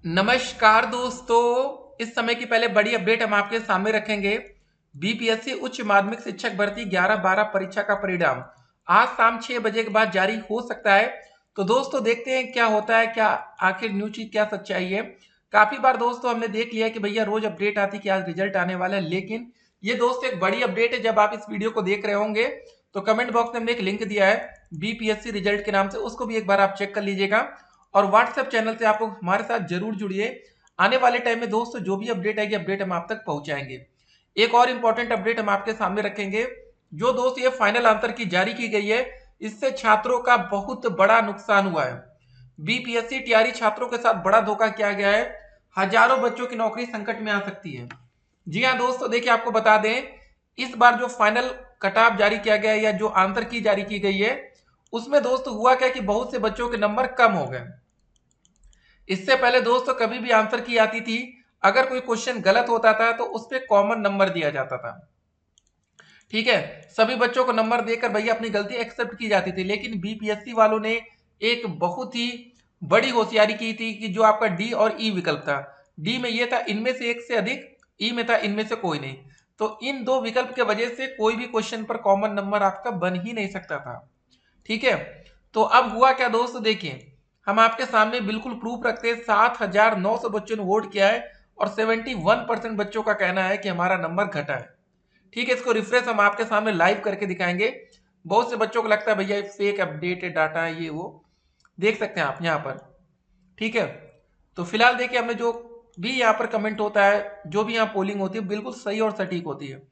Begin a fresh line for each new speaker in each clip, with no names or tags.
नमस्कार दोस्तों, इस समय की पहले बड़ी अपडेट हम आपके सामने रखेंगे। बीपीएससी उच्च माध्यमिक शिक्षक भर्ती 11-12 परीक्षा का परिणाम आज शाम 6 बजे के बाद जारी हो सकता है। तो दोस्तों देखते हैं क्या होता है, क्या आखिर न्यूज की क्या सच्चाई है। काफी बार दोस्तों हमने देख लिया है कि भैया रोज अपडेट आती कि आज रिजल्ट आने वाला है, लेकिन ये दोस्तों एक बड़ी अपडेट है। जब आप इस वीडियो को देख रहे होंगे तो कमेंट बॉक्स में हमने एक लिंक दिया है बीपीएससी रिजल्ट के नाम से, उसको भी एक बार आप चेक कर लीजिएगा। और व्हाट्सएप चैनल से आप लोग हमारे साथ जरूर जुड़िए। आने वाले टाइम में दोस्तों जो भी अपडेट आएगी अपडेट हम आप तक पहुंचाएंगे। एक और इंपॉर्टेंट अपडेट हम आपके सामने रखेंगे। जो दोस्त ये फाइनल आंसर की जारी की गई है, इससे छात्रों का बहुत बड़ा नुकसान हुआ है। बीपीएससी टीआरई छात्रों के साथ बड़ा धोखा किया गया है। हजारों बच्चों की नौकरी संकट में आ सकती है। जी हाँ दोस्तों, देखिए आपको बता दें, इस बार जो फाइनल कट ऑफ जारी किया गया है या जो आंसर की जारी की गई है, उसमें दोस्तों हुआ क्या कि बहुत से बच्चों के नंबर कम हो गए। इससे पहले दोस्तों कभी भी आंसर की आती थी, अगर कोई क्वेश्चन गलत होता था तो उस पर कॉमन नंबर दिया जाता था। ठीक है, सभी बच्चों को नंबर देकर भैया अपनी गलती एक्सेप्ट की जाती थी। लेकिन बीपीएससी वालों ने एक बहुत ही बड़ी होशियारी की थी कि जो आपका डी और ई विकल्प था, डी में ये था इनमें से एक से अधिक, ई में था इनमें से कोई नहीं। तो इन दो विकल्प के वजह से कोई भी क्वेश्चन पर कॉमन नंबर आपका बन ही नहीं सकता था। ठीक है, तो अब हुआ क्या दोस्तों, देखिए हम आपके सामने बिल्कुल प्रूफ रखते हैं। 7,900 बच्चों ने वोट किया है और 71% बच्चों का कहना है कि हमारा नंबर घटा है। ठीक है, इसको रिफ्रेश हम आपके सामने लाइव करके दिखाएंगे। बहुत से बच्चों को लगता है भैया फेक अपडेटेड डाटा है ये वो, देख सकते हैं आप यहाँ पर। ठीक है, तो फिलहाल देखिए हमने जो भी यहाँ पर कमेंट होता है, जो भी यहाँ पोलिंग होती है बिल्कुल सही और सटीक होती है।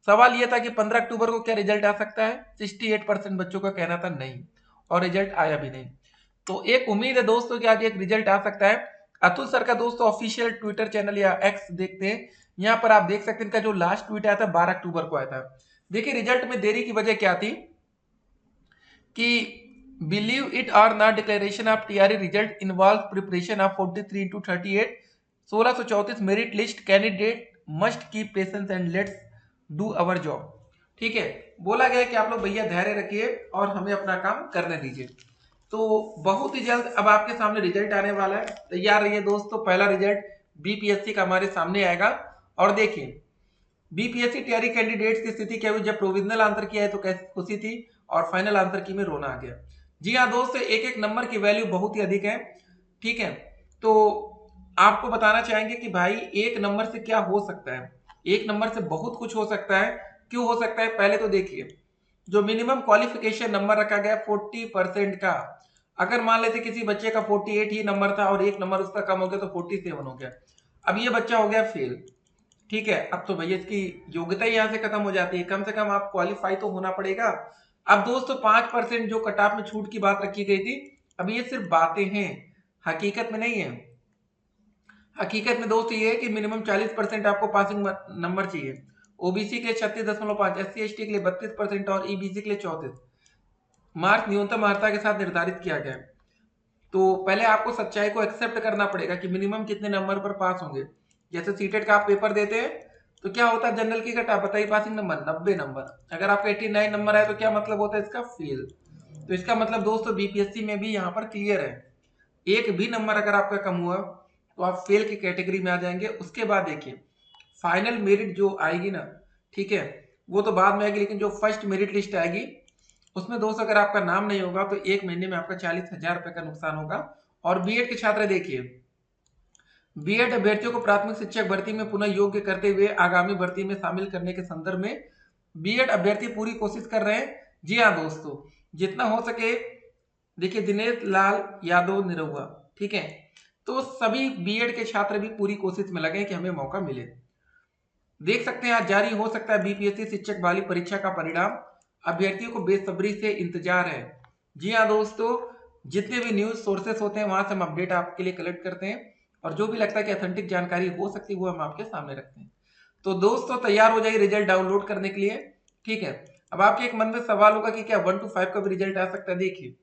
सवाल ये था कि 15 अक्टूबर को क्या रिजल्ट आ सकता है, 68% बच्चों का कहना था नहीं, और रिजल्ट आया भी नहीं। तो एक उम्मीद है दोस्तों कि आज एक रिजल्ट आ सकता है। अतुल सर का दोस्तों ऑफिशियल ट्विटर चैनल या एक्स देखते हैं, यहाँ पर आप देख सकते हैं इनका जो लास्ट ट्वीट आया था 12 अक्टूबर को आया था। देखिए रिजल्ट में देरी की वजह क्या थी कि बिलीव इट और not declaration of TRE result involve preparation of 43 into 38 1634 merit list candidate must keep patience and let's do our job. ठीक है, बोला गया है कि आप लोग भैया धैर्य रखिए और हमें अपना काम करने दीजिए। तो बहुत ही जल्द अब आपके सामने रिजल्ट आने वाला है, तैयार रहिए दोस्तों। पहला रिजल्ट बीपीएससी का हमारे सामने आएगा। और देखिए बीपीएससी तैयारी कैंडिडेट्स की स्थिति क्या हुई, जब प्रोविजनल आंसर किया है तो कैसी खुशी थी, और फाइनल आंसर की में रोना आ गया। जी हाँ दोस्तों, एक एक नंबर की वैल्यू बहुत ही अधिक है। ठीक है, तो आपको बताना चाहेंगे कि भाई एक नंबर से क्या हो सकता है। एक नंबर से बहुत कुछ हो सकता है। क्यों हो सकता है, पहले तो देखिए जो मिनिमम क्वालिफिकेशन नंबर रखा गया 40% का, अगर मान लेते किसी बच्चे का 48 ही नंबर था और एक नंबर उसका कम हो गया तो 47 हो गया, अब ये बच्चा हो गया फेल। ठीक है, अब तो भैया इसकी योग्यता ही यहाँ से खत्म हो जाती है, कम से कम आप क्वालिफाई तो होना पड़ेगा। अब दोस्तों 5% जो कट ऑफ में छूट की बात रखी गई थी, अब ये सिर्फ बातें हैं, हकीकत में नहीं है। हकीकत में दोस्तों ये है कि मिनिमम 40% आपको पासिंग नंबर चाहिए। ओबीसी के लिए 36.5, एस सी एस टी के लिए 32% और ईबीसी के लिए 34 मार्क्स न्यूनतम अर्हता के साथ निर्धारित किया गया है। तो पहले आपको सच्चाई को एक्सेप्ट करना पड़ेगा कि मिनिमम कितने नंबर पर पास होंगे। जैसे सीटेट का आप पेपर देते हैं तो क्या होता है, जनरल की कटा बताइए पासिंग नंबर 90 नंबर, अगर आपका 89 नंबर है तो क्या मतलब होता है इसका, फेल। तो इसका मतलब दोस्तों बीपीएससी में भी यहाँ पर क्लियर है, एक भी नंबर अगर आपका कम हुआ तो आप फेल की कैटेगरी में आ जाएंगे। उसके बाद देखिए फाइनल मेरिट जो आएगी ना, ठीक है, वो तो बाद में आएगी, लेकिन जो फर्स्ट मेरिट लिस्ट आएगी उसमें दोस्तों अगर आपका नाम नहीं होगा तो एक महीने में आपका 40,000 रुपए का नुकसान होगा। और बीएड के छात्र देखिए, बीएड अभ्यर्थियों को प्राथमिक शिक्षक भर्ती में पुनः योग्य करते हुए आगामी भर्ती में शामिल करने के संदर्भ में बीएड अभ्यर्थी पूरी कोशिश कर रहे हैं। जी हाँ दोस्तों, जितना हो सके देखिए दिनेश लाल यादव निरहुआ, ठीक है, तो सभी बीएड के छात्र भी पूरी कोशिश में लगे कि हमें मौका मिले। देख सकते हैं आज जारी हो सकता है बीपीएससी शिक्षक वाली परीक्षा का परिणाम, अभ्यर्थियों को बेसब्री से इंतजार है। जी हाँ दोस्तों, जितने भी न्यूज सोर्सेस होते हैं वहां से हम अपडेट आपके लिए कलेक्ट करते हैं, और जो भी लगता है कि ऑथेंटिक जानकारी हो सकती है वो हम आपके सामने रखते हैं। तो दोस्तों तैयार हो जाइए रिजल्ट डाउनलोड करने के लिए। ठीक है, अब आपके एक मन में सवाल होगा कि क्या 1 to 5 का भी रिजल्ट आ सकता है। देखिए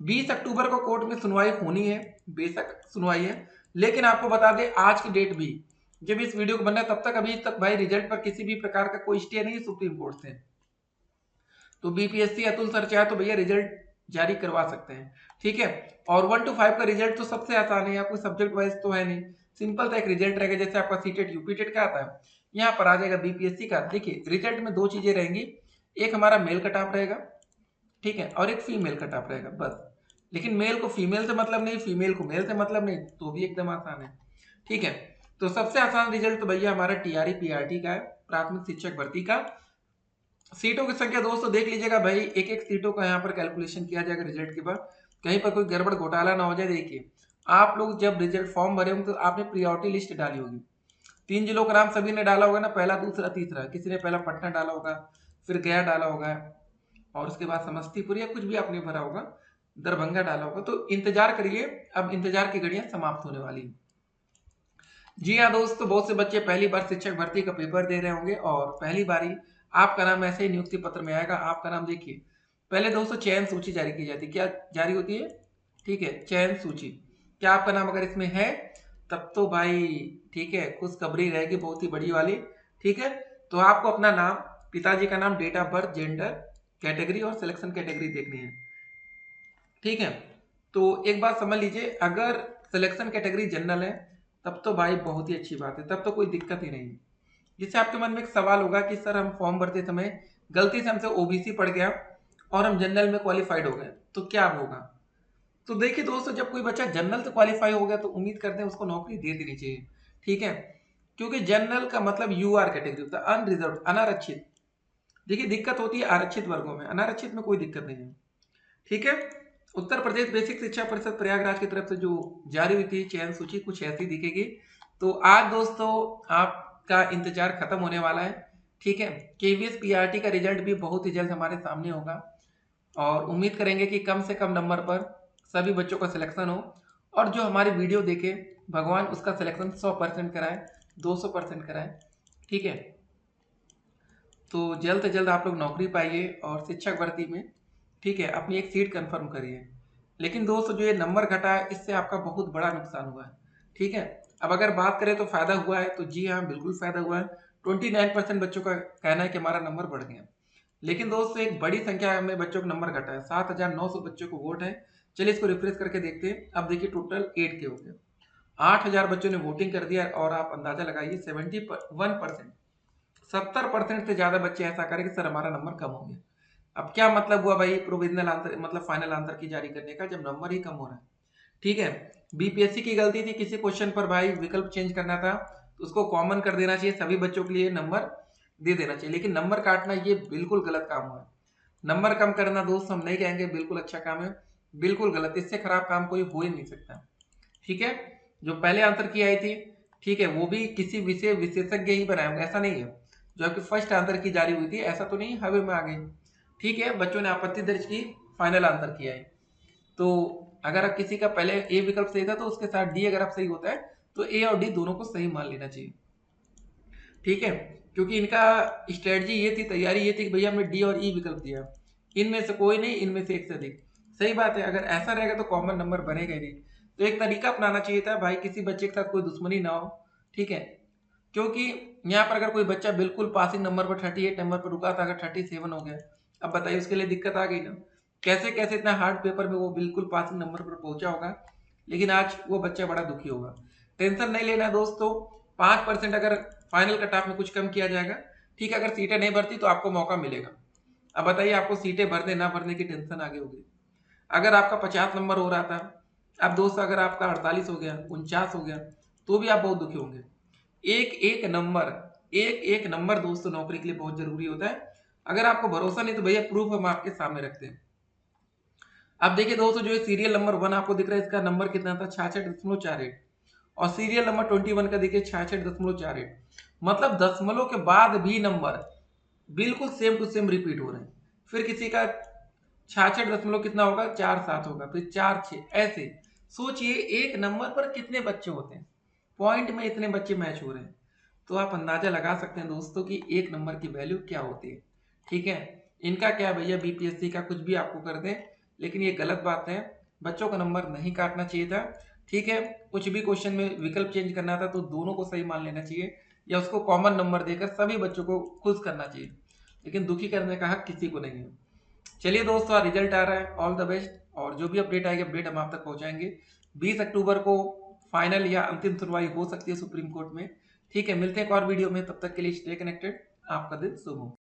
20 अक्टूबर को कोर्ट में सुनवाई होनी है, बेशक सुनवाई है, लेकिन आपको बता दें आज की डेट भी जब इस वीडियो को बनना है तब तक अभी तक भाई रिजल्ट पर किसी भी प्रकार का कोई स्टे नहीं है सुप्रीम कोर्ट से। तो बीपीएससी अतुल सर चाहे तो भैया रिजल्ट जारी करवा सकते हैं। ठीक है, और 1 to 5 का रिजल्ट तो सबसे आसान है, आपको सब्जेक्ट वाइज तो है नहीं, सिंपल सा एक रिजल्ट रहेगा, जैसे आपका सीटेट यूपीटेट का आता है, यहाँ पर आ जाएगा बीपीएससी का। देखिए रिजल्ट में दो चीजें रहेंगी, एक हमारा मेल कट ऑफ रहेगा, ठीक है, और एक फीमेल कट ऑफ रहेगा बस। लेकिन मेल को फीमेल से मतलब नहीं, फीमेल को मेल से मतलब नहीं, तो भी एकदम आसान है। ठीक है, तो सबसे आसान रिजल्ट तो भैया हमारा टीआरई पीआरटी का है, प्राथमिक शिक्षक भर्ती का। सीटों की संख्या दोस्तों देख लीजिएगा भाई, एक एक सीटों का यहाँ पर कैलकुलेशन किया जाएगा रिजल्ट के बाद, कहीं पर कोई गड़बड़ घोटाला ना हो जाए। देखिए आप लोग जब रिजल्ट फॉर्म भरे होंगे तो आपने प्रियोरिटी लिस्ट डाली होगी, 3 जिलों का नाम सभी ने डाला होगा ना, पहला दूसरा तीसरा, किसी ने पहला पटना डाला होगा, फिर गया डाला होगा, और उसके बाद समस्तीपुर या कुछ भी आपने भरा होगा, दरभंगा डाला होगा। तो इंतजार करिए, अब इंतजार की घड़ियां समाप्त होने वाली हैं। जी हाँ दोस्तों, बहुत से बच्चे पहली बार शिक्षक भर्ती का पेपर दे रहे होंगे और पहली बार ही आपका नाम ऐसे ही नियुक्ति पत्र में आएगा। आपका नाम देखिए, पहले दोस्तों चयन सूची जारी की जाती है, क्या जारी होती है, ठीक है, चयन सूची। क्या आपका नाम अगर इसमें है तब तो भाई ठीक है, खुशखबरी रहेगी बहुत ही बड़ी वाली। ठीक है, तो आपको अपना नाम, पिताजी का नाम, date of birth, gender, category और सिलेक्शन कैटेगरी देखनी है। ठीक है, तो एक बात समझ लीजिए, अगर सिलेक्शन कैटेगरी जनरल है तब तो भाई बहुत ही अच्छी बात है, तब तो कोई दिक्कत ही नहीं है। जिससे आपके मन में एक सवाल होगा कि सर हम फॉर्म भरते समय गलती से हमसे ओबीसी पड़ गया और हम जनरल में क्वालिफाइड हो गए तो क्या होगा। तो देखिए दोस्तों, जब कोई बच्चा जनरल से क्वालिफाई हो गया तो उम्मीद करते हैं उसको नौकरी दे देनी चाहिए। ठीक है, क्योंकि जनरल का मतलब यूआर कैटेगरी होता है, अनरिजर्व, अनारक्षित। देखिए दिक्कत होती है आरक्षित वर्गों में, अनारक्षित में कोई दिक्कत नहीं है। ठीक है, उत्तर प्रदेश बेसिक शिक्षा परिषद प्रयागराज की तरफ से जो जारी हुई थी चयन सूची कुछ ऐसी दिखेगी। तो आज दोस्तों आपका इंतजार खत्म होने वाला है। ठीक है, केवीएस पीआरटी का रिजल्ट भी बहुत ही जल्द हमारे सामने होगा और उम्मीद करेंगे कि कम से कम नंबर पर सभी बच्चों का सिलेक्शन हो, और जो हमारी वीडियो देखे भगवान उसका सिलेक्शन 100% कराए, 200% कराए। ठीक है, तो जल्द से जल्द आप लोग नौकरी पाइए और शिक्षक भर्ती में, ठीक है, अपनी एक सीट कंफर्म करिए। लेकिन दोस्तों जो ये नंबर घटा है इससे आपका बहुत बड़ा नुकसान हुआ है। ठीक है, अब अगर बात करें तो फायदा हुआ है, तो जी हाँ बिल्कुल फायदा हुआ है। 29% बच्चों का कहना है कि हमारा नंबर बढ़ गया। लेकिन दोस्तों एक बड़ी संख्या में बच्चों का नंबर घटा है, 7,900 बच्चों को वोट है। चलिए इसको रिफ्रेश करके देखते हैं। अब देखिए टोटल 8 के हो गए, 8,000 बच्चों ने वोटिंग कर दिया और आप अंदाजा लगाइए 71%, 70% से ज्यादा बच्चे ऐसा करें कि सर हमारा नंबर कम हो गया। अब क्या मतलब हुआ भाई प्रोविजनल आंसर मतलब फाइनल आंसर की जारी करने का, जब नंबर ही कम हो रहा है। ठीक है, बीपीएससी की गलती थी, किसी क्वेश्चन पर भाई विकल्प चेंज करना था तो उसको कॉमन कर देना चाहिए, सभी बच्चों के लिए नंबर दे देना चाहिए। लेकिन नंबर काटना ये बिल्कुल गलत काम हुआ है। नंबर कम करना दोस्त हम नहीं कहेंगे बिल्कुल अच्छा काम है, बिल्कुल गलत, इससे खराब काम कोई हो ही नहीं सकता। ठीक है, जो पहले आंसर की आई थी, ठीक है, वो भी किसी विषय विशेषज्ञ ही बनाए होंगे, ऐसा नहीं है जो आपकी फर्स्ट आंसर की जारी हुई थी ऐसा तो नहीं हवा में आ गई। ठीक है, बच्चों ने आपत्ति दर्ज की, फाइनल आंसर किया है। तो अगर आप किसी का पहले ए विकल्प सही था तो उसके साथ डी अगर आप सही होता है तो ए और डी दोनों को सही मान लेना चाहिए। ठीक है, क्योंकि इनका स्ट्रेटजी ये थी, तैयारी ये थी कि भैया हमने डी और ई विकल्प दिया, इनमें से कोई नहीं, इनमें से एक से अधिक। सही बात है, अगर ऐसा रहेगा तो कॉमन नंबर बनेगा ही नहीं। तो एक तरीका अपनाना चाहिए था भाई, किसी बच्चे के साथ कोई दुश्मनी ना हो। ठीक है, क्योंकि यहाँ पर अगर कोई बच्चा बिल्कुल पासिंग नंबर पर 38 नंबर पर रुका था, अगर 37 हो गया, अब बताइए उसके लिए दिक्कत आ गई ना। कैसे कैसे इतना हार्ड पेपर में वो बिल्कुल पासिंग नंबर पर पहुंचा होगा, लेकिन आज वो बच्चा बड़ा दुखी होगा। टेंशन नहीं लेना दोस्तों, 5% अगर फाइनल कट ऑफ में कुछ कम किया जाएगा। ठीक है, अगर सीटें नहीं भरती तो आपको मौका मिलेगा। अब बताइए आपको सीटें भरने ना भरने की टेंशन आगे होगी। अगर आपका 50 नंबर हो रहा था, अब दोस्त अगर आपका 48 हो गया, 49 हो गया, तो भी आप बहुत दुखी होंगे। एक एक नंबर, एक एक नंबर दोस्तों नौकरी के लिए बहुत जरूरी होता है। अगर आपको भरोसा नहीं तो भैया प्रूफ हम आपके सामने रखते हैं। अब देखिए दोस्तों, जो सीरियल नंबर 1 आपको दिख रहा है इसका नंबर कितना था, 66.48, और सीरियल नंबर 21 का देखिए 66.48, मतलब दशमलव के बाद भी नंबर बिल्कुल सेम टू सेम रिपीट हो रहे हैं। फिर किसी का 66 कितना होगा, 47 होगा, फिर 46, ऐसे सोचिए एक नंबर पर कितने बच्चे होते हैं, पॉइंट में इतने बच्चे मैच हो रहे हैं। तो आप अंदाजा लगा सकते हैं दोस्तों कि एक नंबर की वैल्यू क्या होती है। ठीक है, इनका क्या भैया बीपीएससी का कुछ भी आपको कर दें, लेकिन ये गलत बात है, बच्चों का नंबर नहीं काटना चाहिए था। ठीक है, कुछ भी क्वेश्चन में विकल्प चेंज करना था तो दोनों को सही मान लेना चाहिए, या उसको कॉमन नंबर देकर सभी बच्चों को खुश करना चाहिए, लेकिन दुखी करने का हक किसी को नहीं है। चलिए दोस्तों, रिजल्ट आ रहा है, ऑल द बेस्ट। और जो भी अपडेट आएगी अपडेट हम आप तक पहुंचाएंगे। 20 अक्टूबर को फाइनल या अंतिम सुनवाई हो सकती है सुप्रीम कोर्ट में। ठीक है, मिलते हैं एक और वीडियो में, तब तक के लिए स्टे कनेक्टेड। आपका दिन शुभ हो।